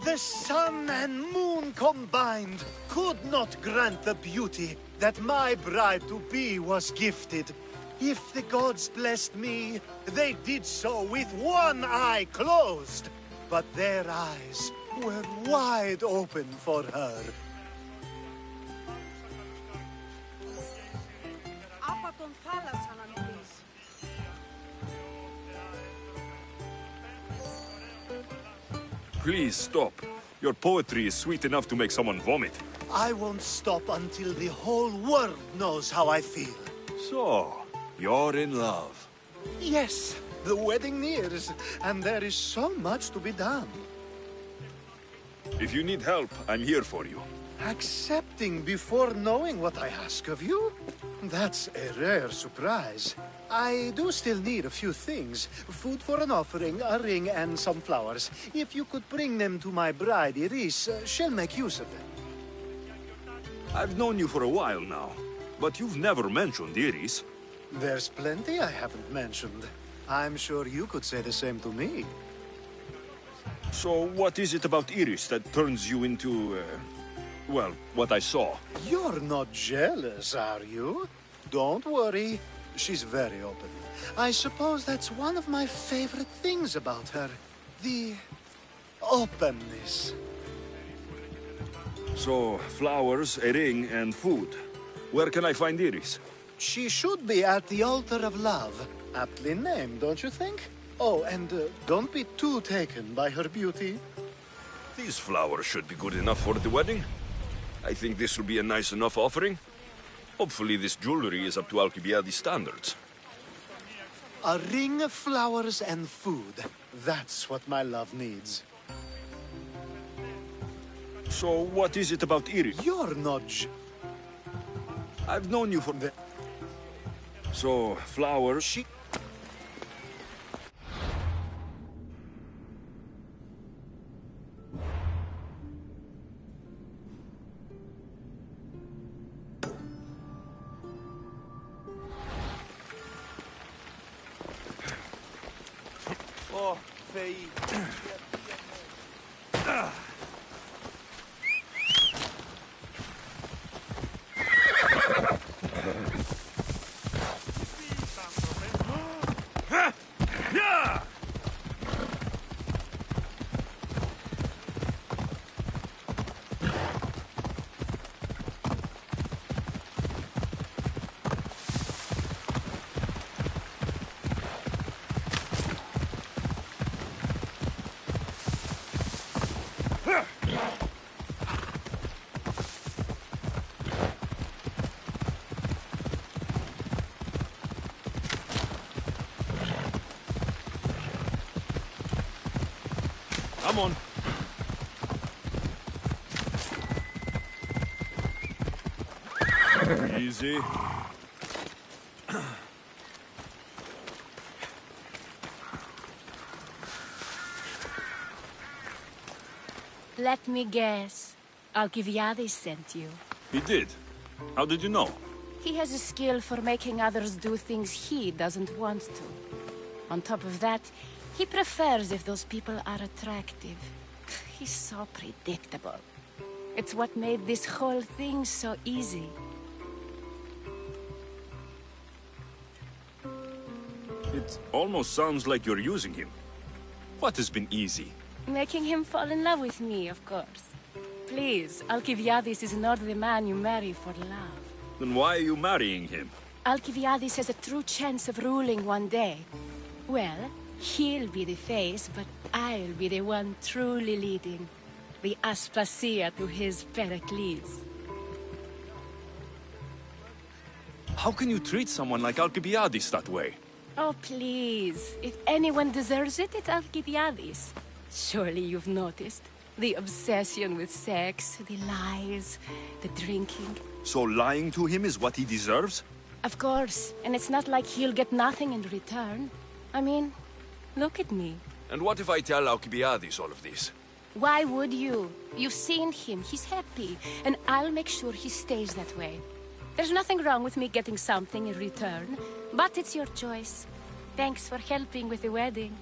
The sun and moon combined could not grant the beauty that my bride-to-be was gifted. If the gods blessed me, they did so with one eye closed. But their eyes were wide open for her. Από τον θάλασσαν αν πεις. Please stop. Your poetry is sweet enough to make someone vomit. I won't stop until the whole world knows how I feel. So, you're in love. Yes, the wedding nears, and there is so much to be done. If you need help, I'm here for you. Accepting before knowing what I ask of you? That's a rare surprise. I do still need a few things. Food for an offering, a ring, and some flowers. If you could bring them to my bride, Iris, she'll make use of them. I've known you for a while now, but you've never mentioned Iris. There's plenty I haven't mentioned. I'm sure you could say the same to me. So what is it about Iris that turns you into, well, what I saw? You're not jealous, are you? Don't worry. She's very open. I suppose that's one of my favorite things about her. The openness. So, flowers, a ring, and food. Where can I find Iris? She should be at the altar of love. Aptly named, don't you think? Oh, and don't be too taken by her beauty. These flowers should be good enough for the wedding. I think this will be a nice enough offering. Hopefully this jewelry is up to Alcibiades standards. A ring of flowers and food. That's what my love needs. So what is it about Iris? You're not I've known you for the... So, flowers... She... Oh, Faye. Come on. Easy. Let me guess. Alcibiades sent you. He did. How did you know? He has a skill for making others do things he doesn't want to. On top of that, he prefers if those people are attractive. He's so predictable. It's what made this whole thing so easy. It almost sounds like you're using him. What has been easy? Making him fall in love with me, of course. Please, Alcibiades is not the man you marry for love. Then why are you marrying him? Alcibiades has a true chance of ruling one day. Well, he'll be the face, but I'll be the one truly leading. The Aspasia to his Pericles. How can you treat someone like Alcibiades that way? Oh, please. If anyone deserves it, it's Alcibiades. Surely you've noticed. The obsession with sex, the lies, the drinking. So lying to him is what he deserves? Of course. And it's not like he'll get nothing in return. I mean, look at me. And what if I tell Alcibiades all of this? Why would you? You've seen him. He's happy. And I'll make sure he stays that way. There's nothing wrong with me getting something in return. But it's your choice. Thanks for helping with the wedding.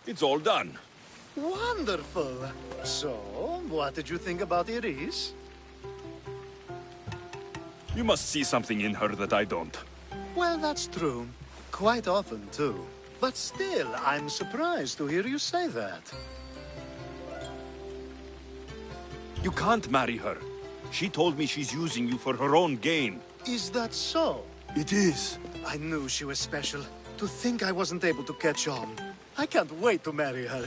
It's all done. Wonderful. So, what did you think about Iris? You must see something in her that I don't. Well, that's true. Quite often, too. But still, I'm surprised to hear you say that. You can't marry her. She told me she's using you for her own gain. Is that so? It is. I knew she was special. To think I wasn't able to catch on. I can't wait to marry her.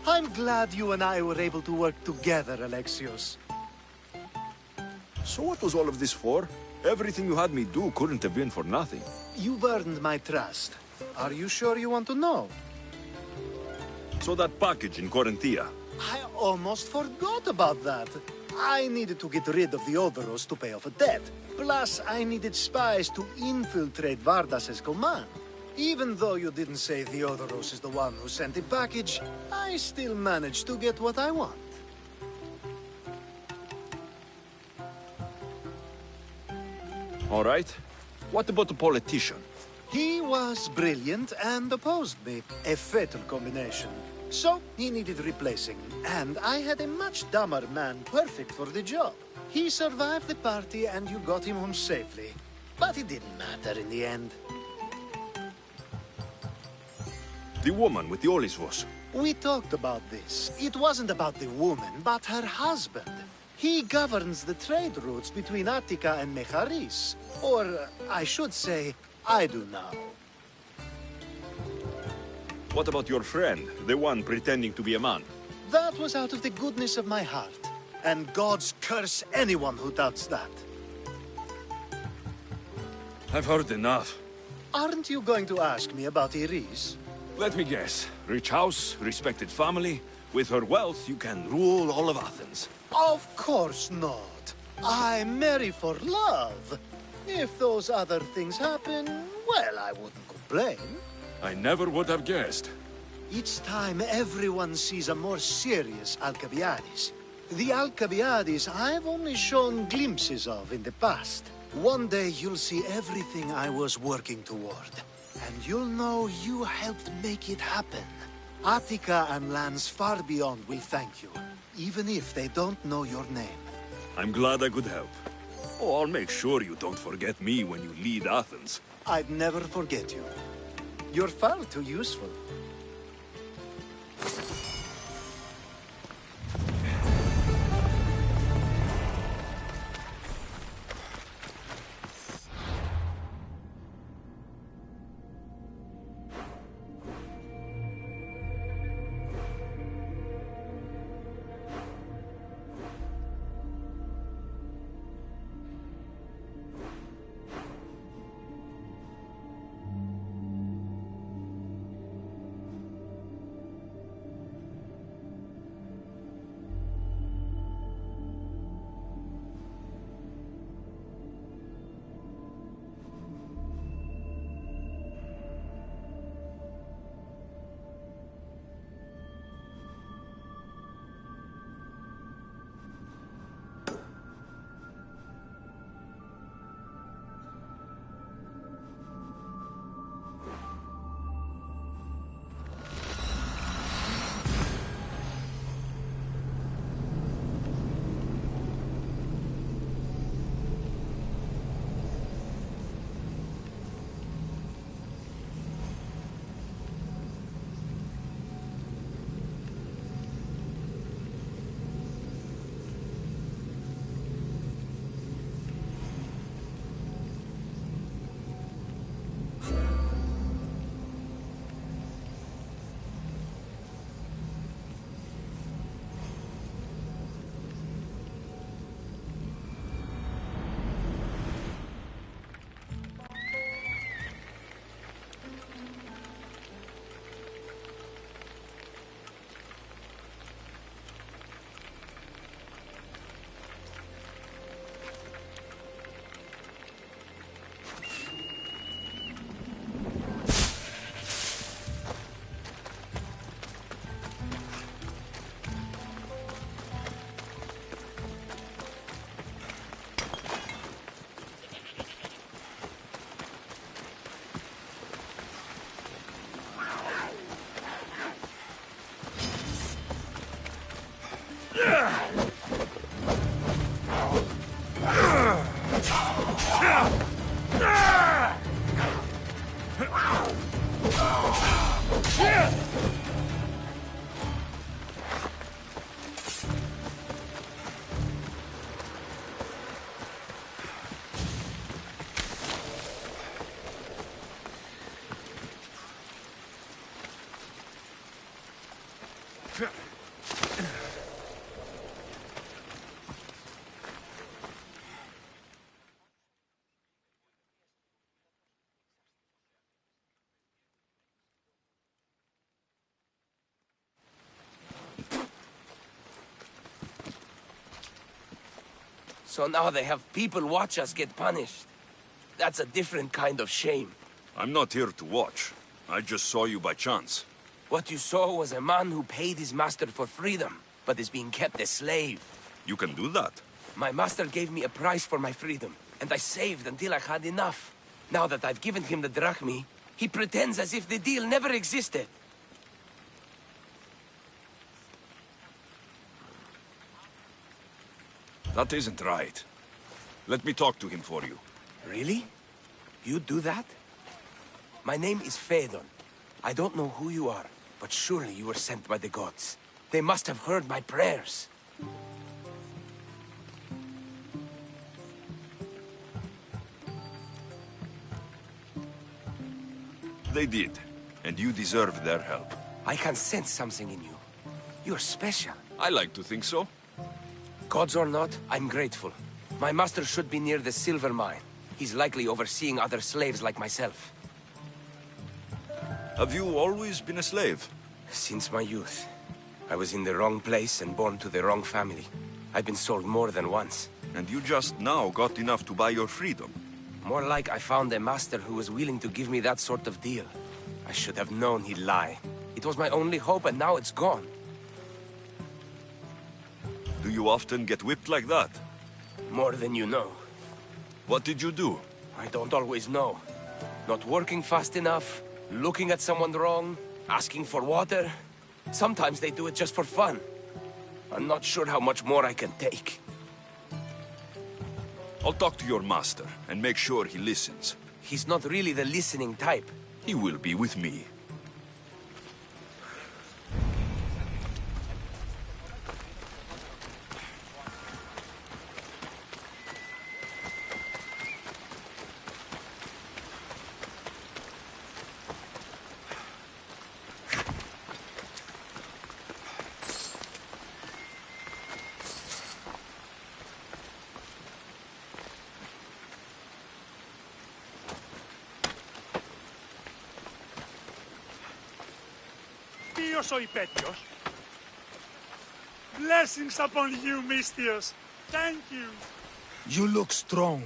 I'm glad you and I were able to work together, Alexios. So what was all of this for? Everything you had me do couldn't have been for nothing. You've earned my trust. Are you sure you want to know? So that package in Corinthia. I almost forgot about that. I needed to get rid of the Odoros to pay off a debt. Plus, I needed spies to infiltrate Vardas's command. Even though you didn't say Theodoros is the one who sent the package, I still managed to get what I want. All right. What about the politician? He was brilliant and opposed me. A fatal combination. So, he needed replacing, and I had a much dumber man perfect for the job. He survived the party and you got him home safely. But it didn't matter in the end. The woman with the Olisvos. We talked about this. It wasn't about the woman, but her husband. He governs the trade routes between Attica and Mecharis. Or, I should say, I do now. What about your friend, the one pretending to be a man? That was out of the goodness of my heart. And gods curse anyone who doubts that. I've heard enough. Aren't you going to ask me about Iris? Let me guess. Rich house, respected family. With her wealth, you can rule all of Athens. Of course not. I marry for love. If those other things happen, well, I wouldn't complain. I never would have guessed. Each time everyone sees a more serious Alcibiades. The Alcibiades I've only shown glimpses of in the past. One day you'll see everything I was working toward. And you'll know you helped make it happen. Attica and lands far beyond will thank you, even if they don't know your name. I'm glad I could help. Oh, I'll make sure you don't forget me when you lead Athens. I'd never forget you. You're far too useful. So now they have people watch us get punished. That's a different kind of shame. I'm not here to watch. I just saw you by chance. What you saw was a man who paid his master for freedom, but is being kept a slave. You can do that. My master gave me a price for my freedom, and I saved until I had enough. Now that I've given him the drachmi, he pretends as if the deal never existed. That isn't right. Let me talk to him for you. Really? You do that? My name is Phaedon. I don't know who you are, but surely you were sent by the gods. They must have heard my prayers. They did, and you deserve their help. I can sense something in you. You're special. I like to think so. Gods or not, I'm grateful. My master should be near the silver mine. He's likely overseeing other slaves like myself. Have you always been a slave? Since my youth. I was in the wrong place and born to the wrong family. I've been sold more than once. And you just now got enough to buy your freedom. More like I found a master who was willing to give me that sort of deal. I should have known he'd lie. It was my only hope, and now it's gone. Do you often get whipped like that? More than you know. What did you do? I don't always know. Not working fast enough, looking at someone wrong, asking for water. Sometimes they do it just for fun. I'm not sure how much more I can take. I'll talk to your master and make sure he listens. He's not really the listening type. He will be with me. Dios o Hypetios. Blessings upon you, Misthios. Thank you. You look strong.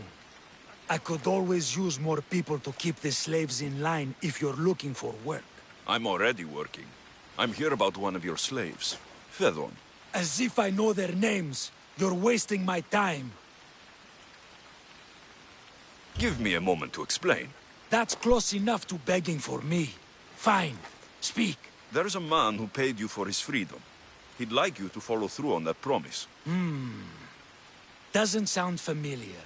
I could always use more people to keep the slaves in line if you're looking for work. I'm already working. I'm here about one of your slaves, Phaedon. As if I know their names. You're wasting my time. Give me a moment to explain. That's close enough to begging for me. Fine. Speak. There's a man who paid you for his freedom. He'd like you to follow through on that promise. Doesn't sound familiar.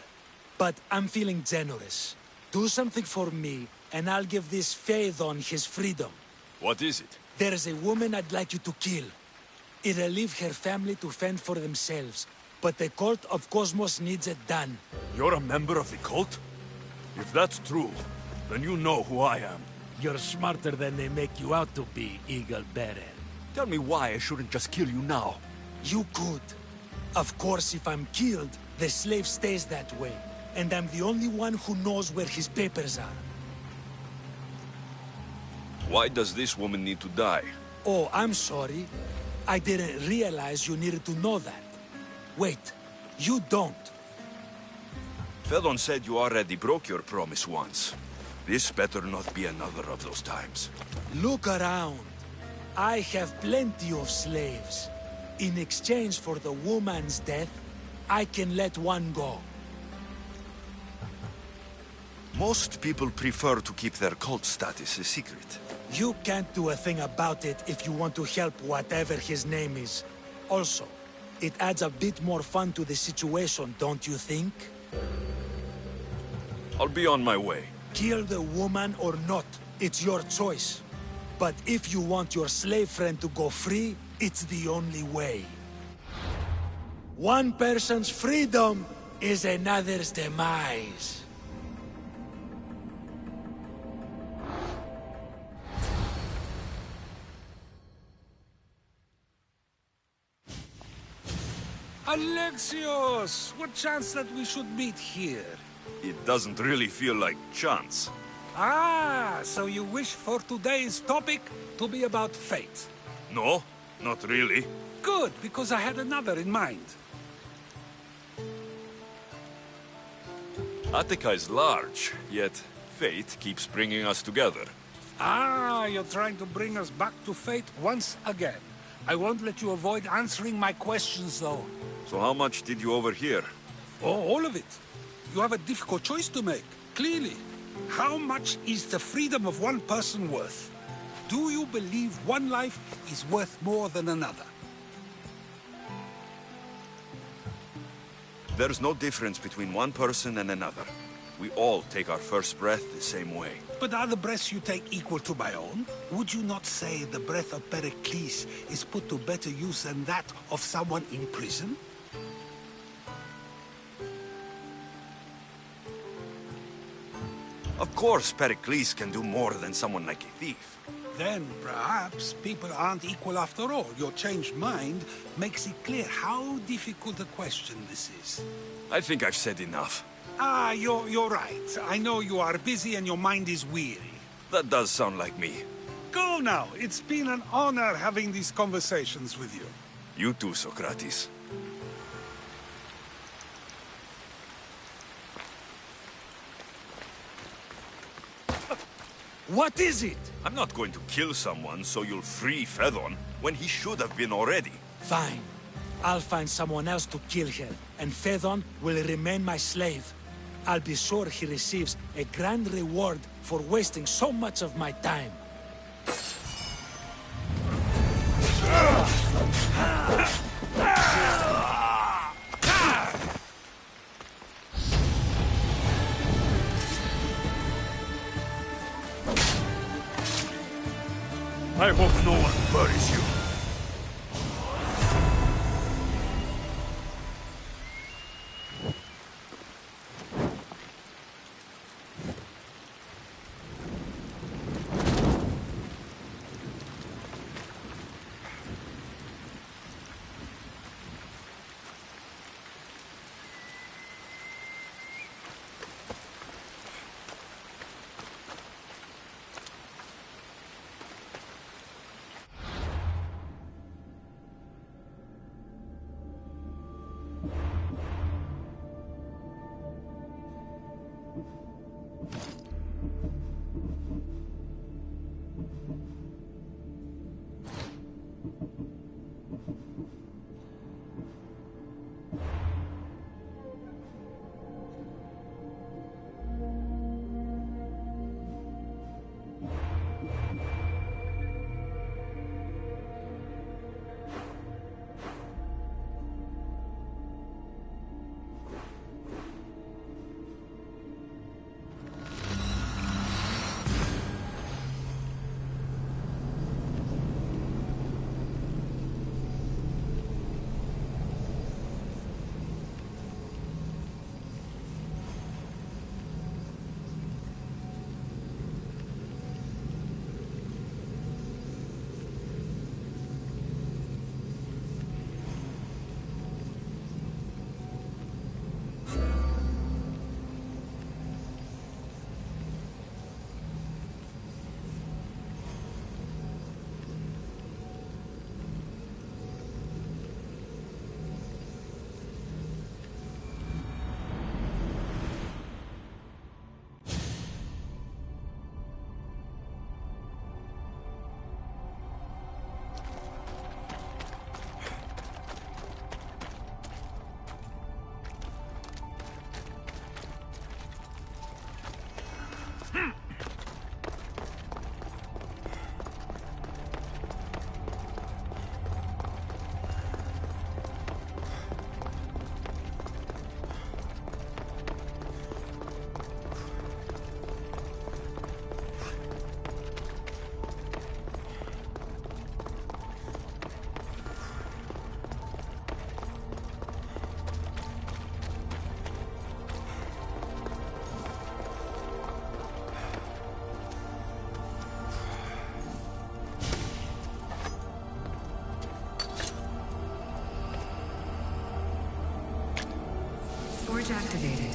But I'm feeling generous. Do something for me, and I'll give this Phaedon his freedom. What is it? There's a woman I'd like you to kill. It'll leave her family to fend for themselves. But the cult of Cosmos needs it done. You're a member of the cult? If that's true, then you know who I am. You're smarter than they make you out to be, Eagle Bearer. Tell me why I shouldn't just kill you now. You could. Of course, if I'm killed, the slave stays that way. And I'm the only one who knows where his papers are. Why does this woman need to die? Oh, I'm sorry. I didn't realize you needed to know that. Wait, you don't. Phaedon said you already broke your promise once. This better not be another of those times. Look around. I have plenty of slaves. In exchange for the woman's death, I can let one go. Most people prefer to keep their cult status a secret. You can't do a thing about it if you want to help whatever his name is. Also, it adds a bit more fun to the situation, don't you think? I'll be on my way. Kill the woman or not, it's your choice. But if you want your slave friend to go free, it's the only way. One person's freedom is another's demise. Alexios! What chance that we should meet here? It doesn't really feel like chance. Ah, so you wish for today's topic to be about fate. No, not really. Good, because I had another in mind. Attica is large, yet fate keeps bringing us together. Ah, you're trying to bring us back to fate once again. I won't let you avoid answering my questions, though. So how much did you overhear? Oh, all of it. You have a difficult choice to make, clearly. How much is the freedom of one person worth? Do you believe one life is worth more than another? There's no difference between one person and another. We all take our first breath the same way. But are the breaths you take equal to my own? Would you not say the breath of Pericles is put to better use than that of someone in prison? Of course, Pericles can do more than someone like a thief. Then, perhaps, people aren't equal after all. Your changed mind makes it clear how difficult a question this is. I think I've said enough. Ah, you're right. I know you are busy and your mind is weary. That does sound like me. Go now. It's been an honor having these conversations with you. You too, Socrates. What is it? I'm not going to kill someone so you'll free Phaethon when he should have been already. Fine. I'll find someone else to kill her, and Phaethon will remain my slave. I'll be sure he receives a grand reward for wasting so much of my time. I hope no one buries you. Forge activated.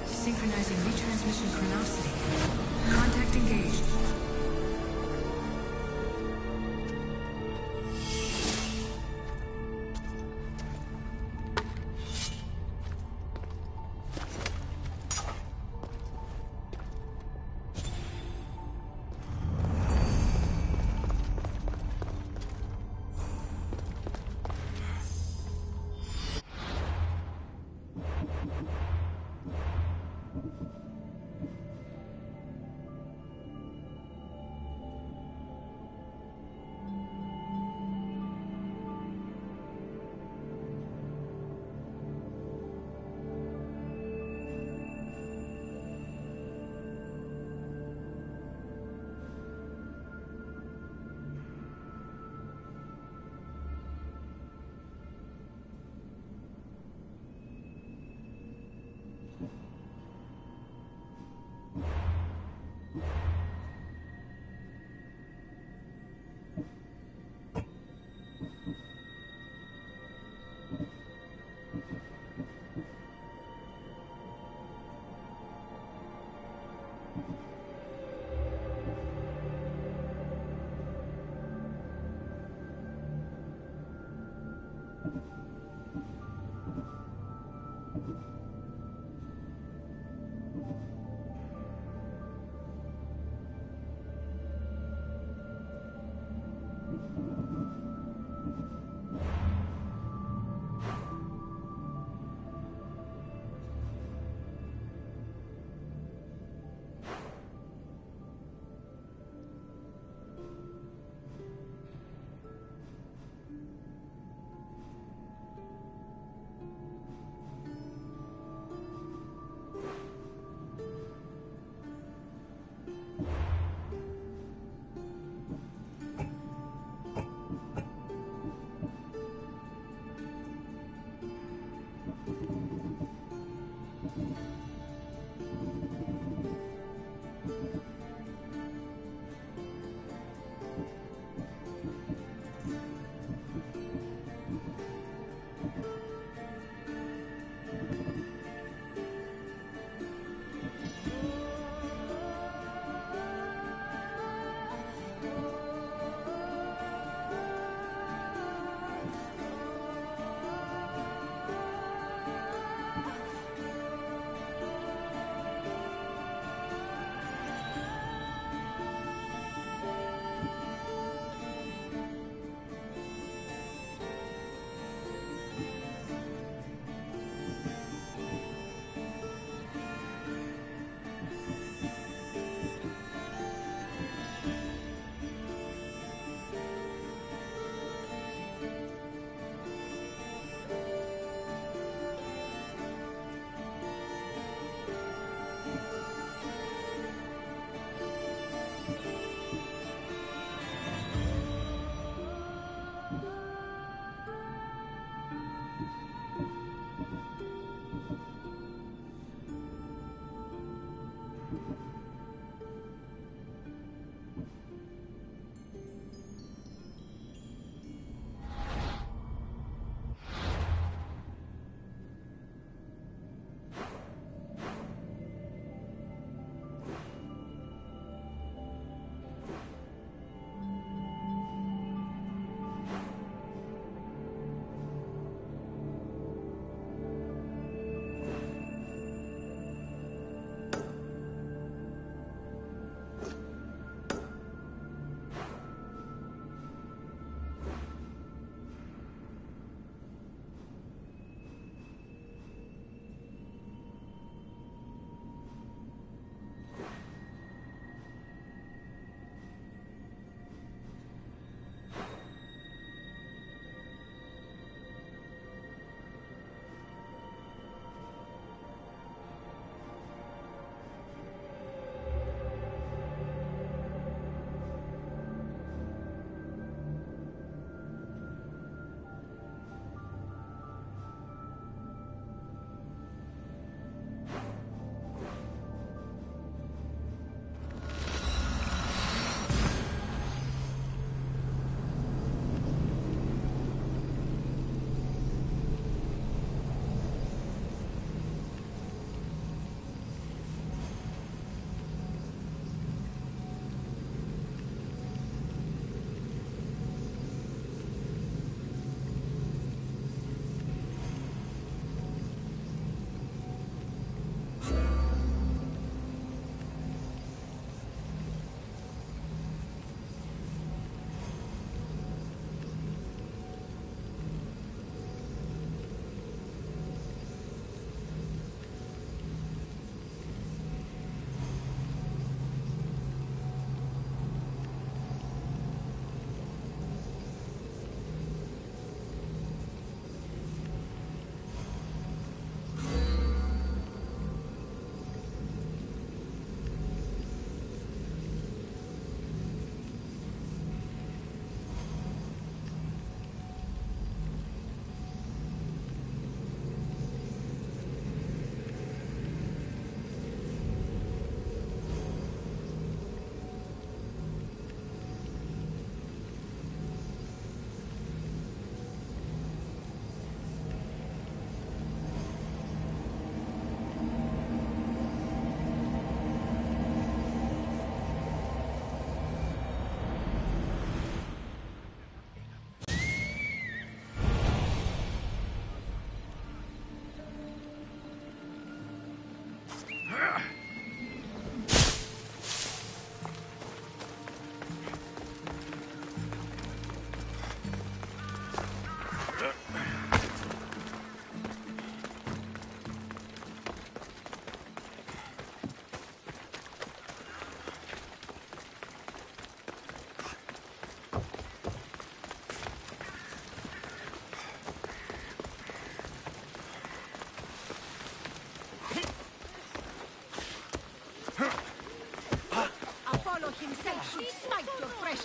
Synchronizing retransmission chronicity. Contact engaged.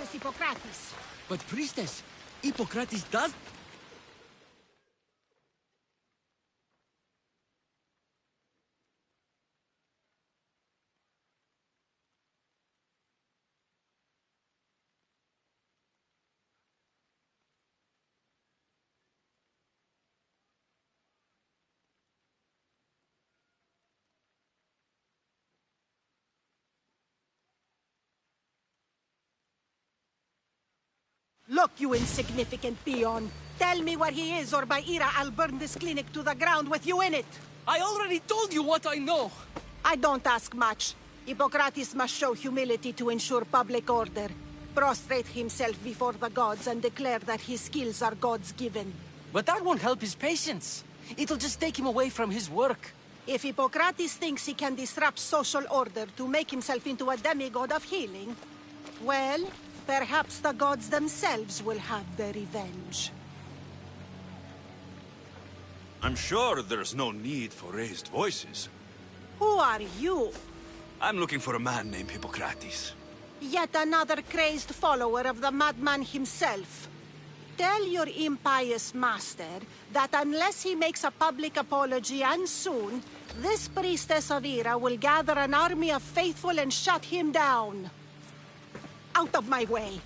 Priestess Hippocrates. But Priestess, Hippocrates does... Look, you insignificant peon. Tell me where he is, or by Ira, I'll burn this clinic to the ground with you in it. I already told you what I know. I don't ask much. Hippocrates must show humility to ensure public order. Prostrate himself before the gods and declare that his skills are God's given. But that won't help his patients. It'll just take him away from his work. If Hippocrates thinks he can disrupt social order to make himself into a demigod of healing, well, perhaps the gods themselves will have their revenge. I'm sure there's no need for raised voices. Who are you? I'm looking for a man named Hippocrates. Yet another crazed follower of the madman himself. Tell your impious master that unless he makes a public apology, and soon, this priestess of Ira will gather an army of faithful and shut him down. Out of my way!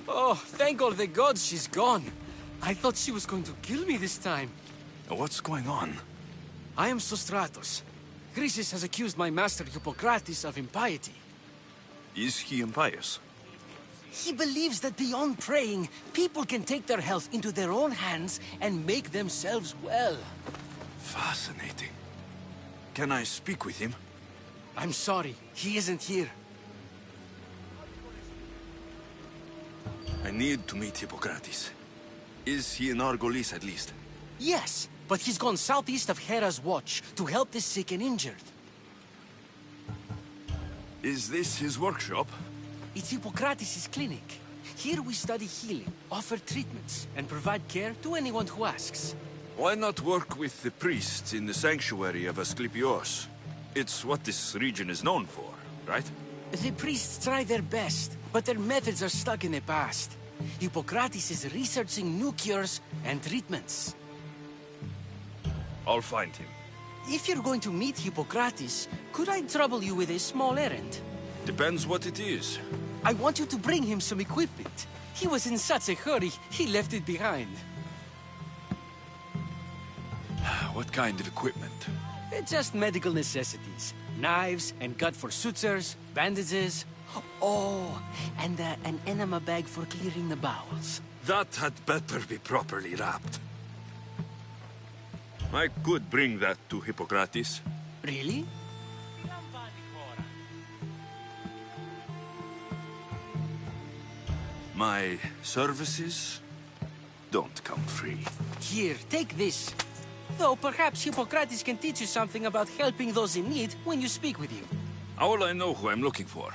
Oh, thank all the gods she's gone. I thought she was going to kill me this time. What's going on? I am Sostratos. Chrysis has accused my master Hippocrates of impiety. Is he impious? He believes that beyond praying, people can take their health into their own hands and make themselves well. Fascinating. Can I speak with him? I'm sorry, he isn't here. I need to meet Hippocrates. Is he in Argolis at least? Yes, but he's gone southeast of Hera's Watch to help the sick and injured. Is this his workshop? It's Hippocrates' clinic. Here we study healing, offer treatments, and provide care to anyone who asks. Why not work with the priests in the sanctuary of Asclepios? It's what this region is known for, right? The priests try their best, but their methods are stuck in the past. Hippocrates is researching new cures and treatments. I'll find him. If you're going to meet Hippocrates, could I trouble you with a small errand? Depends what it is. I want you to bring him some equipment. He was in such a hurry, he left it behind. What kind of equipment? Just medical necessities. Knives and gut for sutures, bandages. Oh, and an enema bag for clearing the bowels. That had better be properly wrapped. I could bring that to Hippocrates. Really? My services don't come free. Here, take this. Though perhaps Hippocrates can teach you something about helping those in need when you speak with him. How will I know who I'm looking for?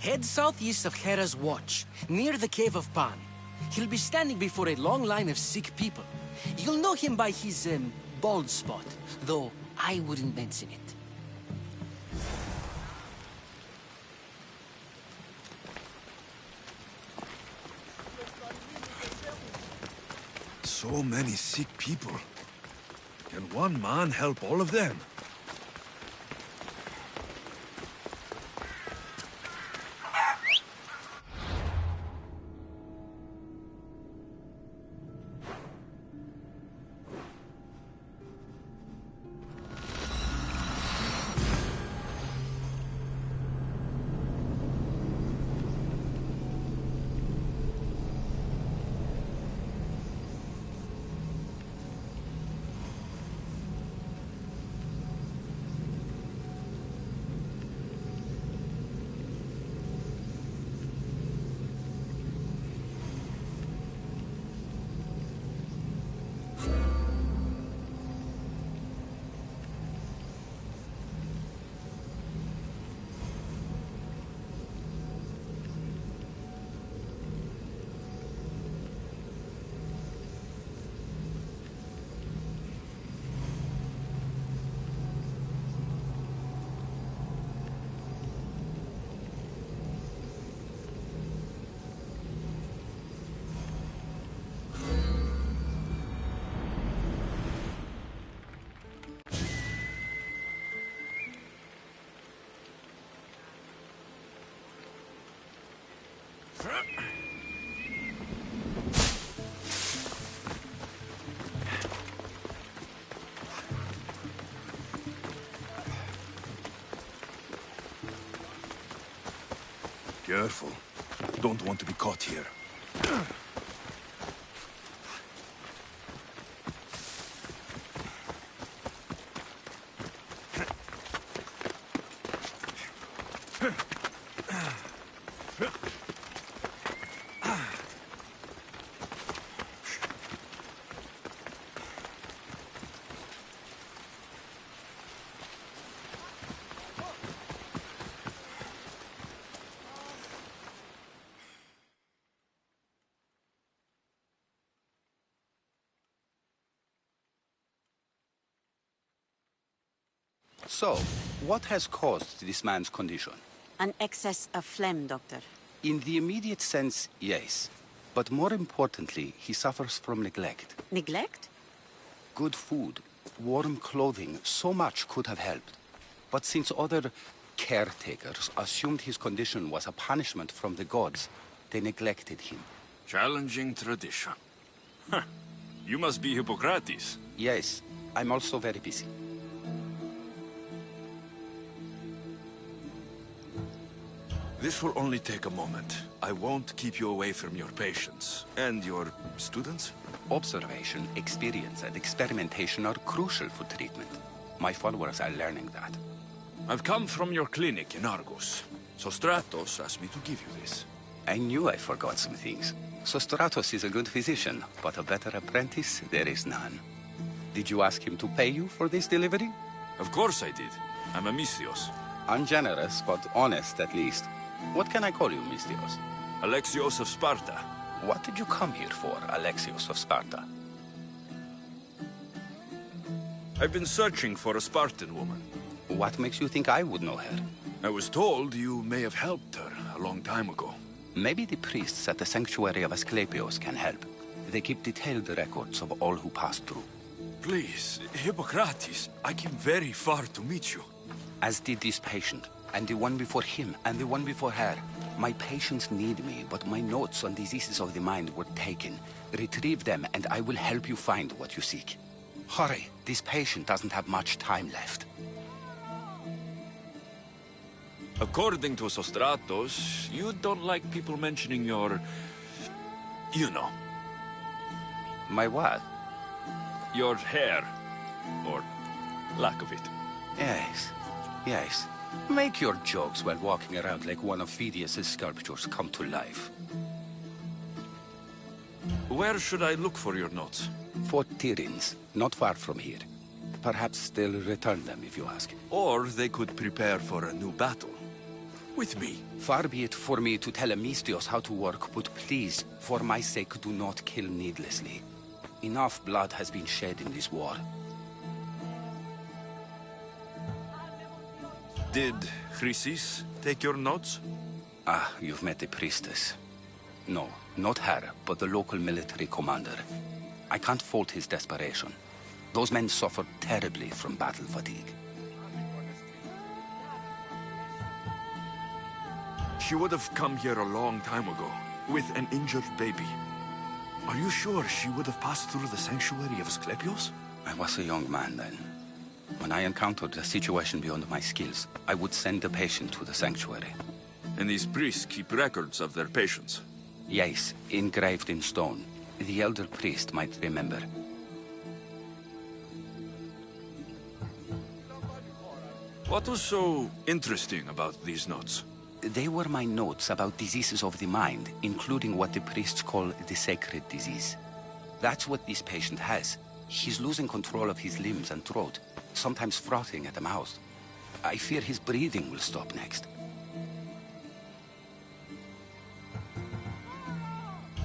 Head southeast of Hera's Watch, near the Cave of Pan. He'll be standing before a long line of sick people. You'll know him by his, bald spot, though I wouldn't mention it. So many sick people. Can one man help all of them? Careful. Don't want to be caught here. So, what has caused this man's condition? An excess of phlegm, Doctor. In the immediate sense, yes. But more importantly, he suffers from neglect. Neglect? Good food, warm clothing, so much could have helped. But since other caretakers assumed his condition was a punishment from the gods, they neglected him. Challenging tradition. Huh. You must be Hippocrates. Yes, I'm also very busy. This will only take a moment. I won't keep you away from your patients. And your students? Observation, experience, and experimentation are crucial for treatment. My followers are learning that. I've come from your clinic in Argos. Sostratos asked me to give you this. I knew I forgot some things. Sostratos is a good physician, but a better apprentice there is none. Did you ask him to pay you for this delivery? Of course I did. I'm a Misthios. Ungenerous, but honest at least. What can I call you, Misthios? Alexios of Sparta. What did you come here for, Alexios of Sparta? I've been searching for a Spartan woman. What makes you think I would know her? I was told you may have helped her a long time ago. Maybe the priests at the sanctuary of Asclepios can help. They keep detailed records of all who passed through. Please, Hippocrates, I came very far to meet you. As did this patient, and the one before him, and the one before her. My patients need me, but my notes on diseases of the mind were taken. Retrieve them, and I will help you find what you seek. Hurry, this patient doesn't have much time left. According to Sostratos, you don't like people mentioning your... you know. My what? Your hair. Or lack of it. Yes, yes. Make your jokes while walking around like one of Phidias' sculptures come to life. Where should I look for your notes? Fort Tyrins, not far from here. Perhaps they'll return them if you ask. Or they could prepare for a new battle. With me. Far be it for me to tell a Misthios how to work, but please, for my sake, do not kill needlessly. Enough blood has been shed in this war. Did Chrysis take your notes? Ah, you've met the priestess. No, not her, but the local military commander. I can't fault his desperation. Those men suffered terribly from battle fatigue. She would have come here a long time ago, with an injured baby. Are you sure she would have passed through the sanctuary of Asclepios? I was a young man then. When I encountered a situation beyond my skills, I would send the patient to the sanctuary. And these priests keep records of their patients? Yes, engraved in stone. The elder priest might remember. What was so interesting about these notes? They were my notes about diseases of the mind, including what the priests call the sacred disease. That's what this patient has. He's losing control of his limbs and throat, sometimes frothing at the mouth. I fear his breathing will stop next.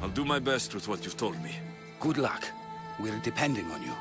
I'll do my best with what you've told me. Good luck. We're depending on you.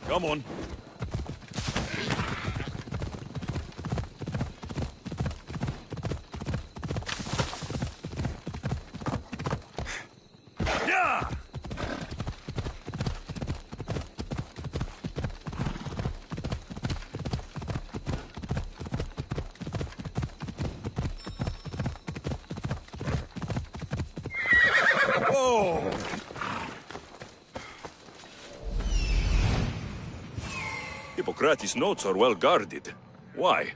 Come on. Yeah! Whoa! Hippocrates' notes are well guarded. Why?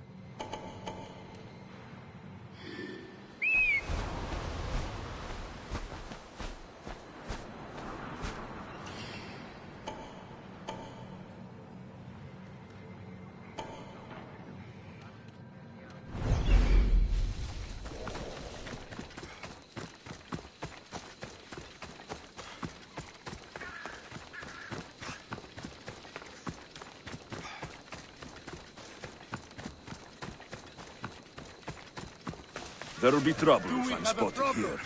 There'll be trouble if I'm spotted here.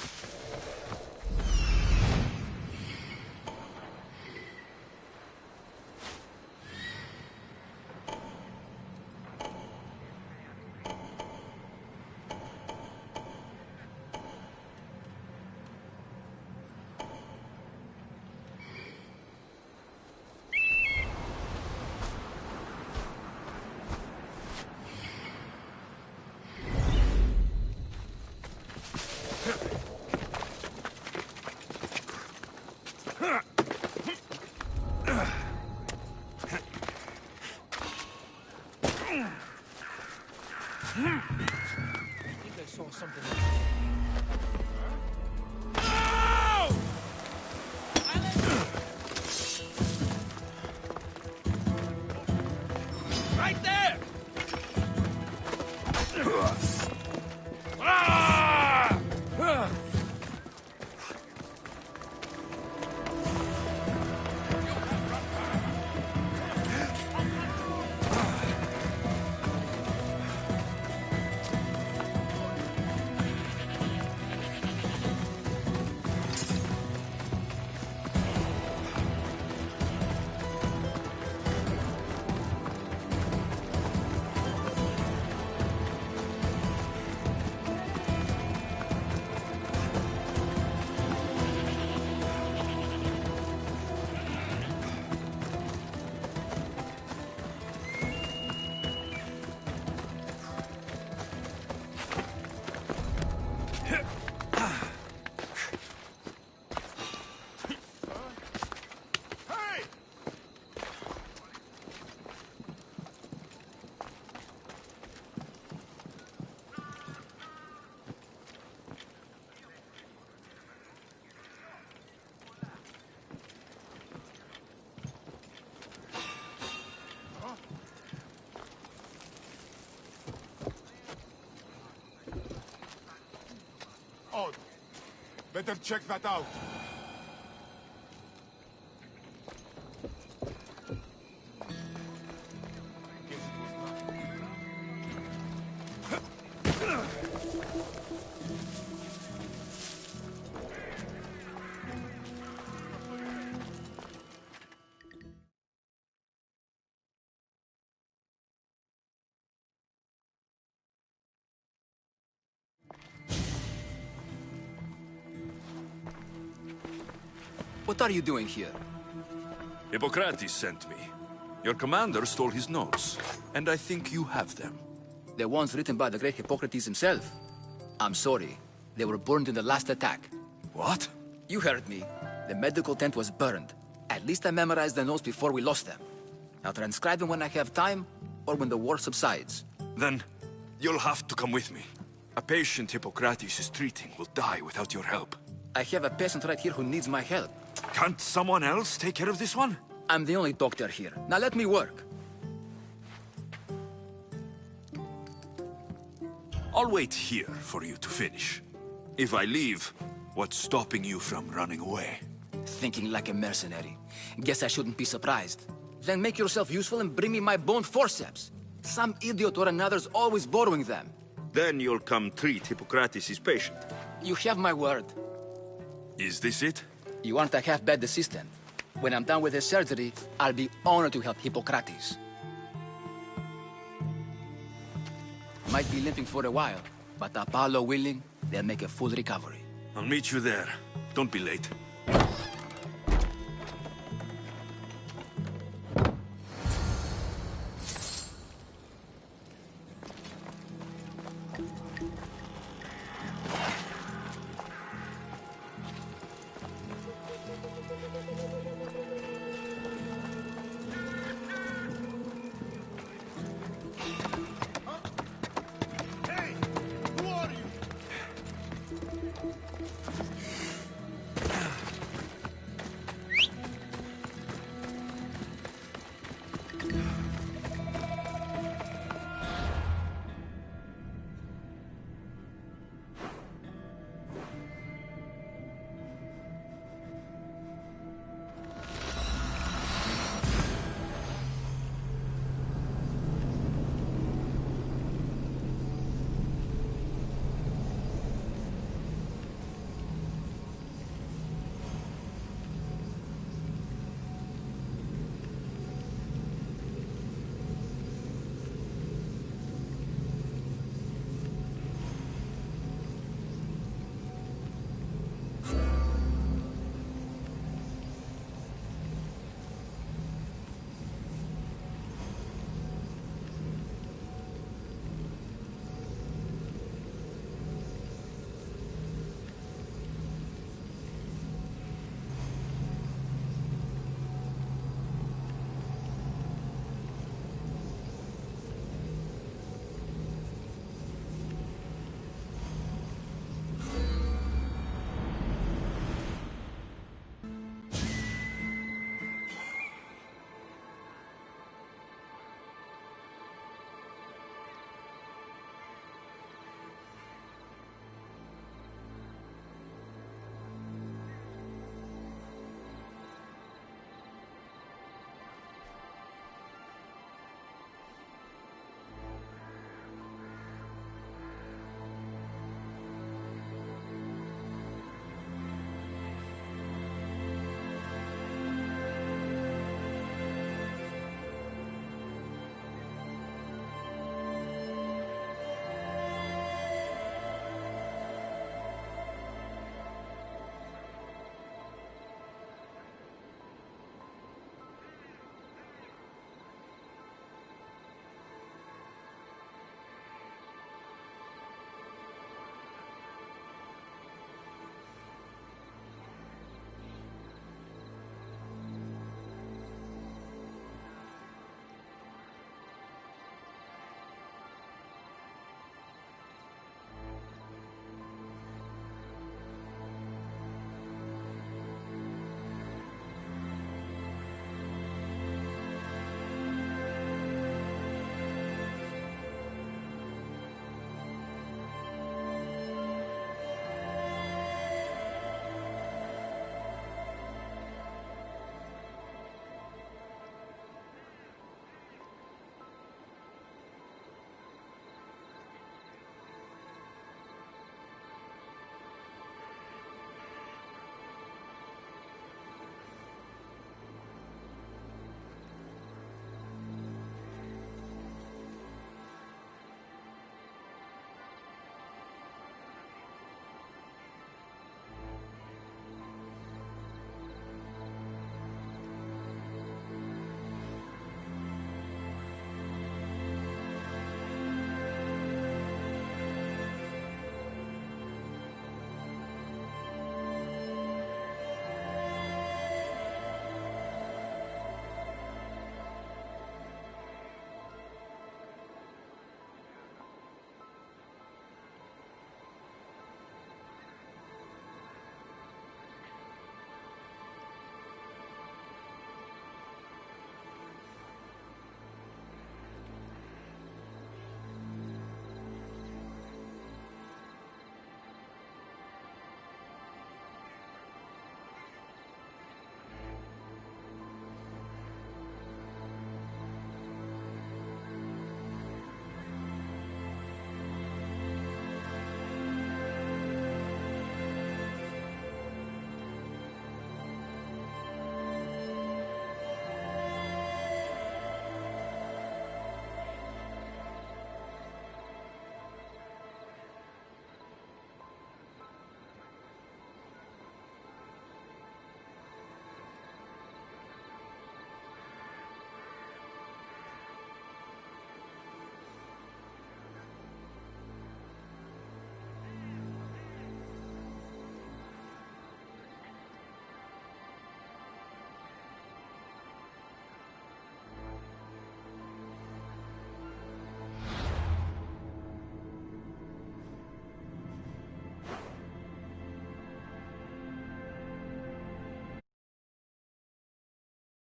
Right there! Odd. Better check that out. What are you doing here? Hippocrates sent me. Your commander stole his notes, and I think you have them. The ones written by the great Hippocrates himself. I'm sorry. They were burned in the last attack. What? You heard me. The medical tent was burned. At least I memorized the notes before we lost them. I'll transcribe them when I have time, or when the war subsides. Then, you'll have to come with me. A patient Hippocrates is treating will die without your help. I have a patient right here who needs my help. Can't someone else take care of this one? I'm the only doctor here. Now let me work. I'll wait here for you to finish. If I leave, what's stopping you from running away? Thinking like a mercenary. Guess I shouldn't be surprised. Then make yourself useful and bring me my bone forceps. Some idiot or another's always borrowing them. Then you'll come treat Hippocrates' patient. You have my word. Is this it? You aren't a half-bad assistant. When I'm done with his surgery, I'll be honored to help Hippocrates. Might be limping for a while, but Apollo willing, they'll make a full recovery. I'll meet you there. Don't be late.